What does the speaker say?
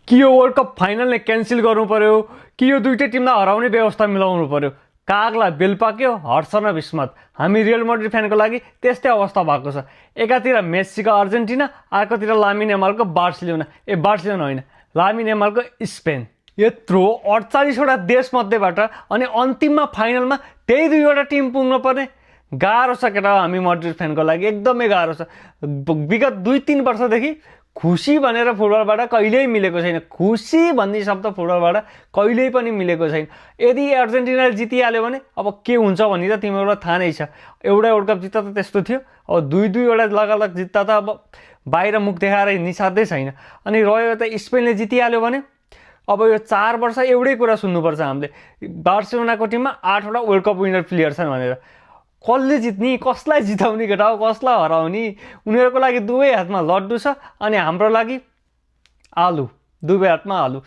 कि यो world cup final नै क्यान्सल गर्नु पर्यो कि यो दुईटै टिमलाई हराउने व्यवस्था मिलाउनु पर्यो। कागलाई बेल पाक्यो, हर्ष न विस्मत। हामी रियल मैड्रिड फ्यानको लागि त्यस्तै अवस्था भएको छ। एकातिर मेस्सीको अर्जेन्टिना, अर्कोतिर लामिन यामालको बार्सिलोना, बार्सिलोना होइन, लामिन यामालको स्पेन। यत्रो 48वटा देशमध्येबाट अनि अन्तिममा फाइनलमा त्यही दुईवटा टिम पुग्नु पर्ने, गाह्रो छ केटा हामी मैड्रिड फ्यानको लागि, एकदमै गाह्रो छ। विगत 2-3 वर्षदेखि खुसी भनेर फुटबलबाट कहिल्यै मिलेको छैन। खुसी भन्ने शब्द फुटबलबाट कहिल्यै पनि मिलेको छैन। यदि अर्जेन्टिनाले जितिहाल्यो भने अब के हुन्छ भन्ने त तिमीहरूलाई थाहा नै छ। एउटा वर्ल्ड कप जित्दा त त्यस्तो थियो, अब दुईवटा लगातार जित्दा त अब बाहिर मुख देखाएर हिँड्ने साध्यै छैन। अनि रह्यो त स्पेनले जितिहाल्यो भने अब यो 4 वर्ष एउटै कुरा सुन्नुपर्छ हामीले, बार्सिलोनाको टिममा 8वटा वर्ल्ड कप विनर प्लेयर छन् भनेर। कसले जित्ने, कसलाई जिताउने केटा हो, कसलाई हराउने? उनीहरूको लागि दुवै हातमा लड्डु छ अनि हाम्रो लागि आलु, दुवै हातमा आलु।